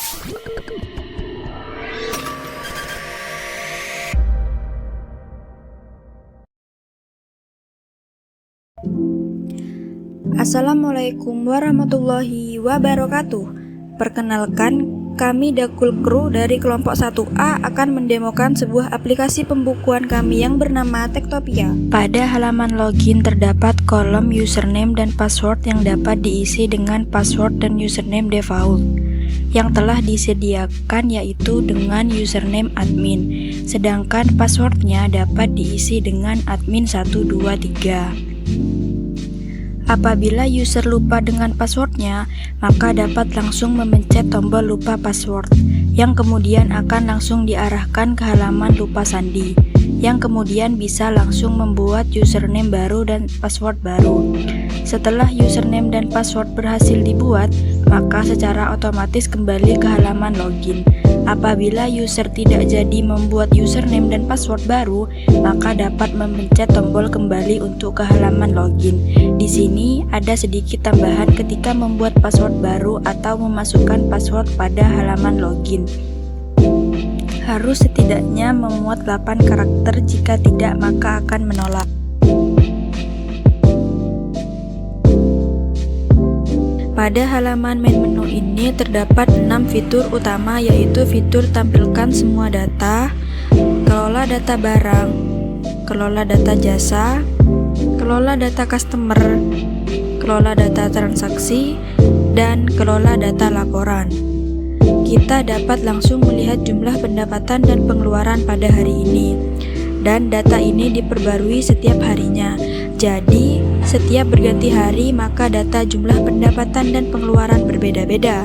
Assalamualaikum warahmatullahi wabarakatuh. Perkenalkan, kami Dakul Kru dari kelompok 1A akan mendemokan sebuah aplikasi pembukuan kami yang bernama Tektopia. Pada halaman login terdapat kolom username dan password yang dapat diisi dengan password dan username default yang telah disediakan, yaitu dengan username admin, sedangkan passwordnya dapat diisi dengan admin 123. Apabila user lupa dengan passwordnya, maka dapat langsung memencet tombol lupa password, yang kemudian akan langsung diarahkan ke halaman lupa sandi, yang kemudian bisa langsung membuat username baru dan password baru. Setelah username dan password berhasil dibuat, maka secara otomatis kembali ke halaman login. Apabila user tidak jadi membuat username dan password baru, maka dapat memencet tombol kembali untuk ke halaman login. Di sini ada sedikit tambahan ketika membuat password baru atau memasukkan password pada halaman login. Harus setidaknya memuat 8 karakter, jika tidak maka akan menolak. Pada halaman main menu ini terdapat 6 fitur utama, yaitu fitur tampilkan semua data, kelola data barang, kelola data jasa, kelola data customer, kelola data transaksi, dan kelola data laporan. Kita dapat langsung melihat jumlah pendapatan dan pengeluaran pada hari ini, dan data ini diperbarui setiap harinya. Jadi, setiap berganti hari maka data jumlah pendapatan dan pengeluaran berbeda-beda.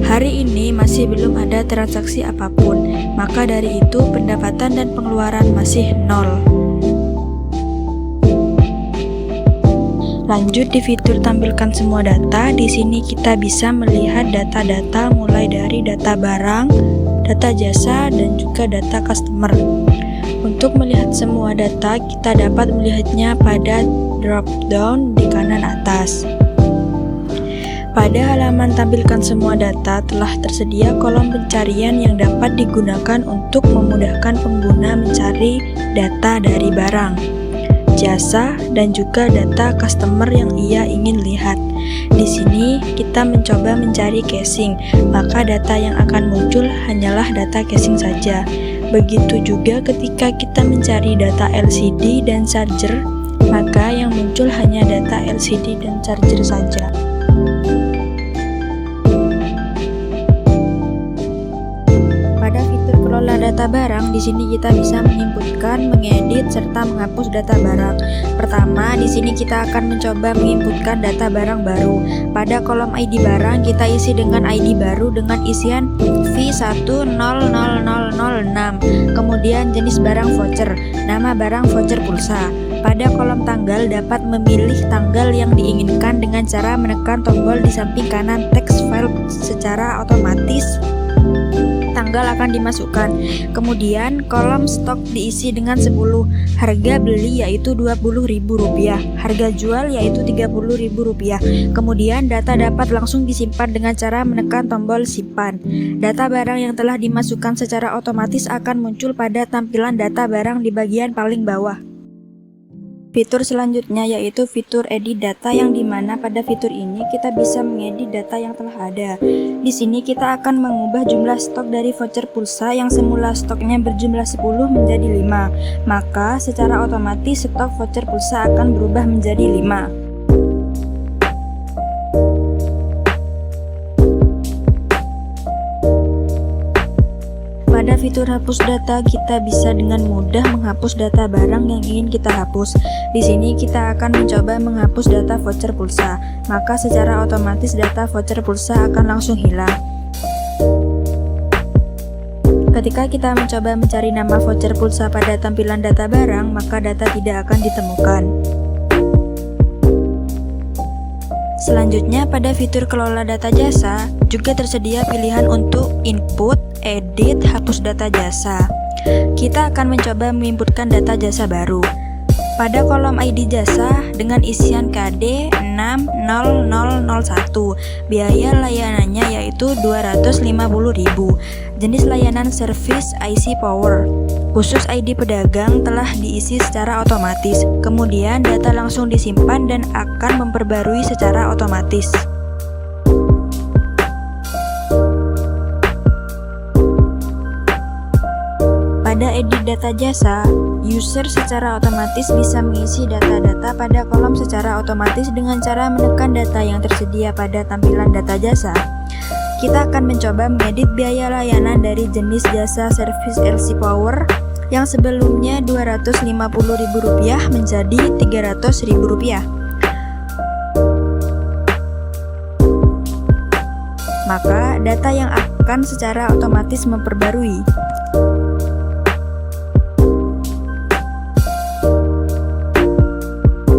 Hari ini masih belum ada transaksi apapun, maka dari itu pendapatan dan pengeluaran masih nol. Lanjut di fitur tampilkan semua data. Di sini kita bisa melihat data-data mulai dari data barang, data jasa, dan juga data customer. Untuk melihat semua data, kita dapat melihatnya pada drop down di kanan atas. Pada halaman tampilkan semua data telah tersedia kolom pencarian yang dapat digunakan untuk memudahkan pengguna mencari data dari barang, jasa, dan juga data customer yang ia ingin lihat. Di sini kita mencoba mencari casing, maka data yang akan muncul hanyalah data casing saja. Begitu juga ketika kita mencari data LCD dan charger, maka yang muncul hanya data LCD dan charger saja. Pada fitur kelola data barang, di sini kita bisa menginputkan, mengedit, serta menghapus data barang. Pertama, di sini kita akan mencoba menginputkan data barang baru. Pada kolom ID barang, kita isi dengan ID baru dengan isian V100006. Kemudian jenis barang voucher, nama barang voucher pulsa. Pada kolom tanggal dapat memilih tanggal yang diinginkan dengan cara menekan tombol di samping kanan text file. Secara otomatis tanggal akan dimasukkan. Kemudian kolom stok diisi dengan 10, harga beli yaitu Rp20.000, harga jual yaitu Rp30.000. Kemudian data dapat langsung disimpan dengan cara menekan tombol simpan. Data barang yang telah dimasukkan secara otomatis akan muncul pada tampilan data barang di bagian paling bawah. Fitur selanjutnya yaitu fitur edit data, yang dimana pada fitur ini kita bisa mengedit data yang telah ada. Di sini kita akan mengubah jumlah stok dari voucher pulsa yang semula stoknya berjumlah 10 menjadi 5. Maka secara otomatis stok voucher pulsa akan berubah menjadi 5. Pada fitur hapus data, kita bisa dengan mudah menghapus data barang yang ingin kita hapus. Di sini kita akan mencoba menghapus data voucher pulsa, maka secara otomatis data voucher pulsa akan langsung hilang. Ketika kita mencoba mencari nama voucher pulsa pada tampilan data barang, maka data tidak akan ditemukan. Selanjutnya, pada fitur kelola data jasa, juga tersedia pilihan untuk input, edit, hapus data jasa. Kita akan mencoba menginputkan data jasa baru. Pada kolom ID jasa dengan isian KD 60001, biaya layanannya yaitu yaitu 250.000. Jenis layanan service IC Power. Khusus ID pedagang telah diisi secara otomatis. Kemudian data langsung disimpan dan akan memperbarui secara otomatis. Pada edit data jasa, user secara otomatis bisa mengisi data-data pada kolom secara otomatis dengan cara menekan data yang tersedia pada tampilan data jasa. Kita akan mencoba mengedit biaya layanan dari jenis jasa service IC Power yang sebelumnya Rp250.000 menjadi Rp300.000. Maka data yang akan secara otomatis memperbarui.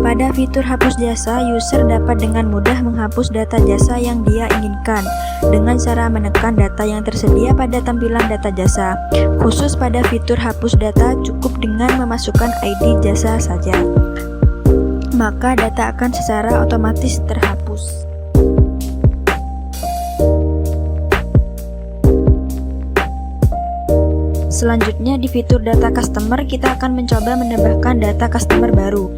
Pada fitur hapus jasa, user dapat dengan mudah menghapus data jasa yang dia inginkan dengan cara menekan data yang tersedia pada tampilan data jasa. Khusus pada fitur hapus data, cukup dengan memasukkan ID jasa saja, maka data akan secara otomatis terhapus. Selanjutnya di fitur data customer, kita akan mencoba menambahkan data customer baru.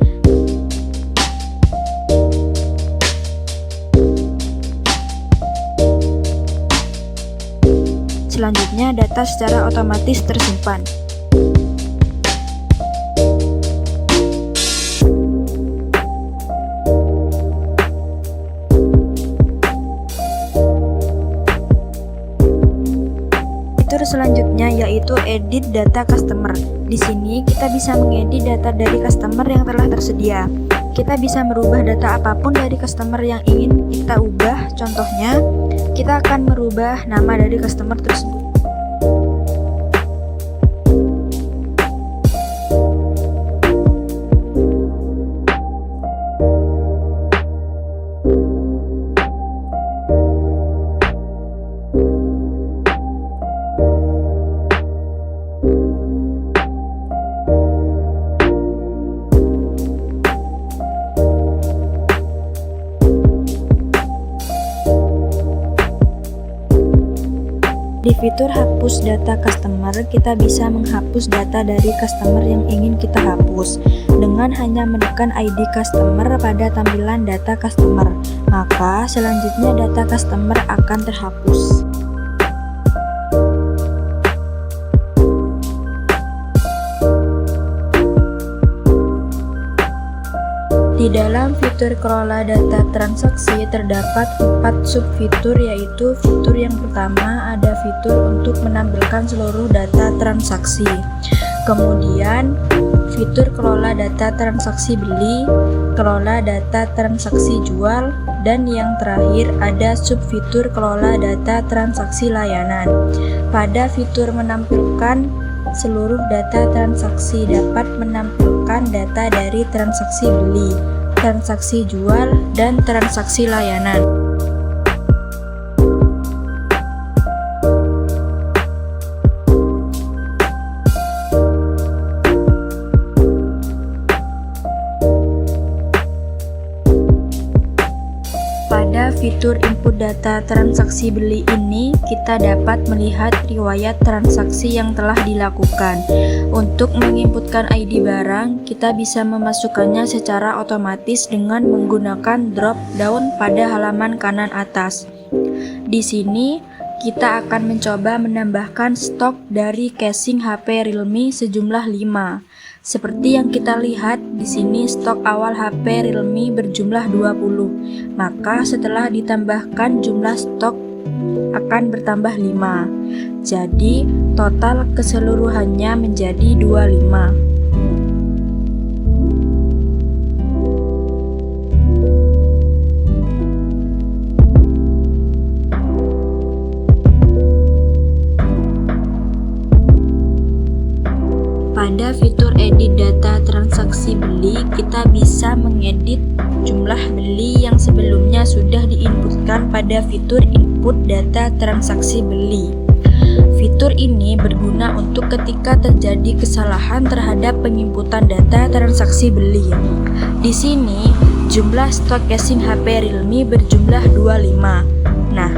Selanjutnya, data secara otomatis tersimpan. Fitur selanjutnya yaitu edit data customer. Di sini kita bisa mengedit data dari customer yang telah tersedia. Kita bisa merubah data apapun dari customer yang ingin kita ubah. Contohnya, kita akan merubah nama dari customer tersebut. Di fitur hapus data customer, kita bisa menghapus data dari customer yang ingin kita hapus dengan hanya menekan ID customer pada tampilan data customer. Maka selanjutnya data customer akan terhapus. Di dalam fitur kelola data transaksi terdapat 4 subfitur, yaitu fitur yang pertama ada fitur untuk menampilkan seluruh data transaksi. Kemudian fitur kelola data transaksi beli, kelola data transaksi jual, dan yang terakhir ada subfitur kelola data transaksi layanan. Pada fitur menampilkan seluruh data transaksi dapat menampilkan data dari transaksi beli, transaksi jual, dan transaksi layanan. Pada fitur input data transaksi beli ini, kita dapat melihat riwayat transaksi yang telah dilakukan. Untuk menginputkan ID barang, kita bisa memasukkannya secara otomatis dengan menggunakan drop down pada halaman kanan atas. Di sini, kita akan mencoba menambahkan stok dari casing HP Realme sejumlah 5. Seperti yang kita lihat di sini, stok awal HP Realme berjumlah 20. Maka setelah ditambahkan jumlah stok akan bertambah 5. Jadi total keseluruhannya menjadi 25. Pada fitur edit data transaksi beli, kita bisa mengedit jumlah beli yang sebelumnya sudah diinputkan pada fitur input data transaksi beli. Fitur ini berguna untuk ketika terjadi kesalahan terhadap penginputan data transaksi beli. Di sini, jumlah stok casing HP Realme berjumlah 25. Nah,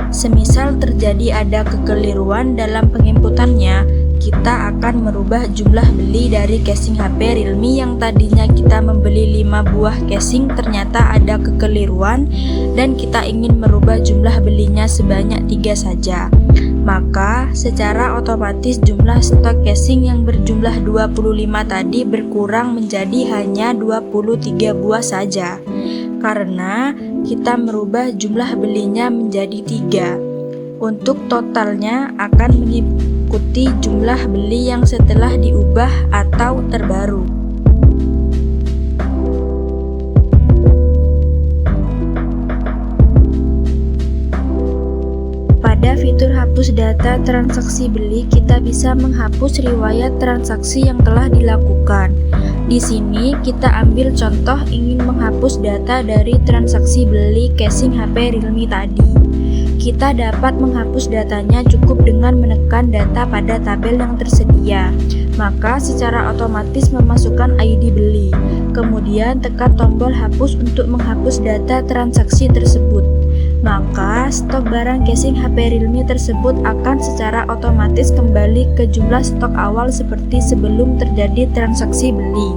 Semisal terjadi ada kekeliruan dalam penginputannya, kita akan merubah jumlah beli dari casing HP Realme yang tadinya kita membeli 5 buah casing ternyata ada kekeliruan dan kita ingin merubah jumlah belinya sebanyak 3 saja. Maka secara otomatis jumlah stok casing yang berjumlah 25 tadi berkurang menjadi hanya 23 buah saja, karena kita merubah jumlah belinya menjadi 3. Untuk totalnya akan mengikuti jumlah beli yang setelah diubah atau terbaru. Pada fitur hapus data transaksi beli, kita bisa menghapus riwayat transaksi yang telah dilakukan. Di sini kita ambil contoh ingin menghapus data dari transaksi beli casing HP Realme tadi. Kita dapat menghapus datanya cukup dengan menekan data pada tabel yang tersedia. Maka secara otomatis memasukkan ID beli. Kemudian tekan tombol hapus untuk menghapus data transaksi tersebut. Maka stok barang casing HP Realme tersebut akan secara otomatis kembali ke jumlah stok awal seperti sebelum terjadi transaksi beli.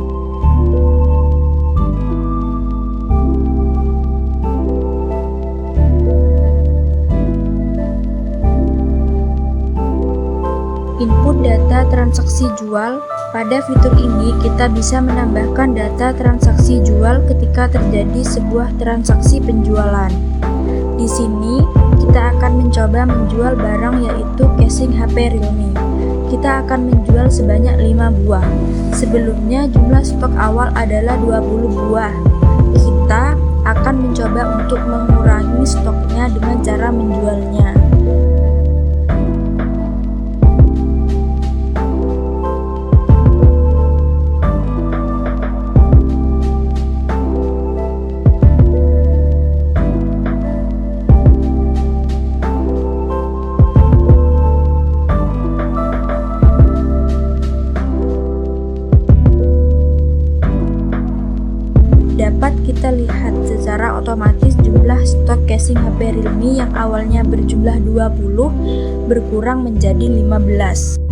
Input data transaksi jual. Pada fitur ini kita bisa menambahkan data transaksi jual ketika terjadi sebuah transaksi penjualan. Di sini kita akan mencoba menjual barang yaitu casing HP Realme. Kita akan menjual sebanyak 5 buah. Sebelumnya jumlah stok awal adalah 20 buah. Kita akan mencoba untuk mengurangi stoknya dengan cara menjualnya. Dapat kita lihat secara otomatis jumlah stok casing HP Realme yang awalnya berjumlah 20 berkurang menjadi 15.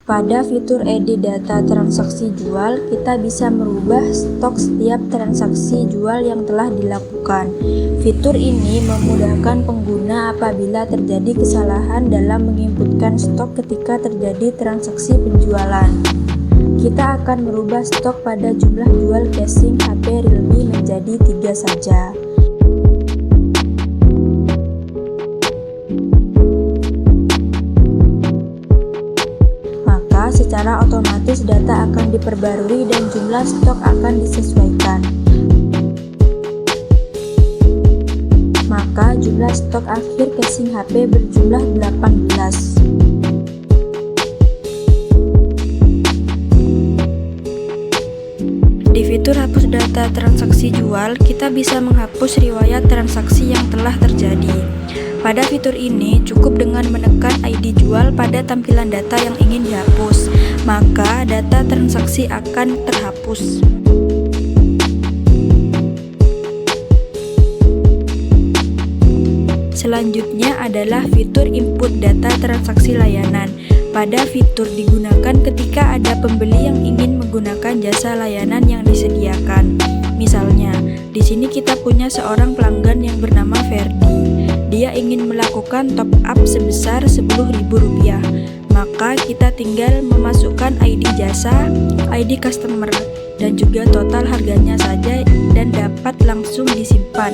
Pada fitur edit data transaksi jual, kita bisa merubah stok setiap transaksi jual yang telah dilakukan. Fitur ini memudahkan pengguna apabila terjadi kesalahan dalam menginputkan stok ketika terjadi transaksi penjualan. Kita akan merubah stok pada jumlah jual casing HP Realme menjadi 3 saja. Secara otomatis data akan diperbarui dan jumlah stok akan disesuaikan. Maka jumlah stok akhir casing HP berjumlah 18. Di fitur hapus data transaksi jual, kita bisa menghapus riwayat transaksi yang telah terjadi. Pada fitur ini, cukup dengan menekan ID jual pada tampilan data yang ingin dihapus, maka data transaksi akan terhapus. Selanjutnya adalah fitur input data transaksi layanan. Pada fitur digunakan ketika ada pembeli yang ingin menggunakan jasa layanan yang disediakan. Misalnya, di sini kita punya seorang pelanggan yang bernama Ferdi. Dia ingin melakukan top up sebesar Rp10.000. Maka kita tinggal memasukkan ID jasa, ID customer, dan juga total harganya saja dan dapat langsung disimpan.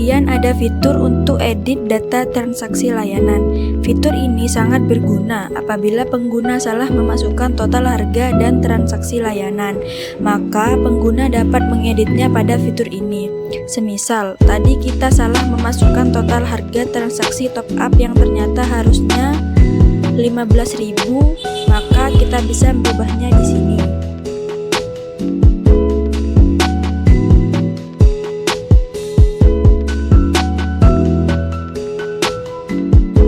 Kemudian ada fitur untuk edit data transaksi layanan. Fitur ini sangat berguna apabila pengguna salah memasukkan total harga dan transaksi layanan. Maka pengguna dapat mengeditnya pada fitur ini. Semisal, tadi kita salah memasukkan total harga transaksi top up yang ternyata harusnya 15.000, maka kita bisa merubahnya di sini.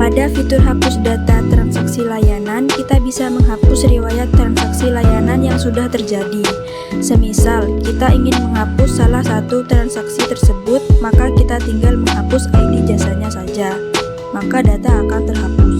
Pada fitur hapus data transaksi layanan, kita bisa menghapus riwayat transaksi layanan yang sudah terjadi. Semisal, kita ingin menghapus salah satu transaksi tersebut, maka kita tinggal menghapus ID jasanya saja, maka data akan terhapus.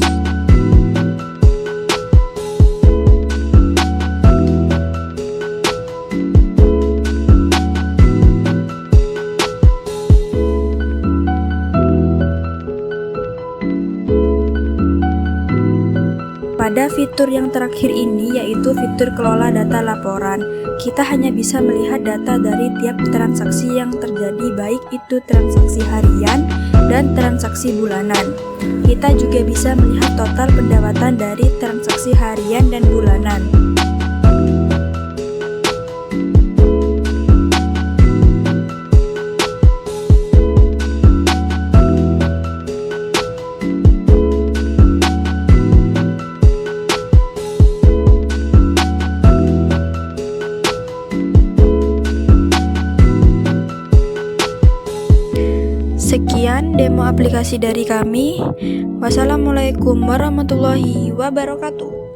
Pada fitur yang terakhir ini, yaitu fitur kelola data laporan, kita hanya bisa melihat data dari tiap transaksi yang terjadi, baik itu transaksi harian dan transaksi bulanan. Kita juga bisa melihat total pendapatan dari transaksi harian dan bulanan. Sekian demo aplikasi dari kami. Wassalamualaikum warahmatullahi wabarakatuh.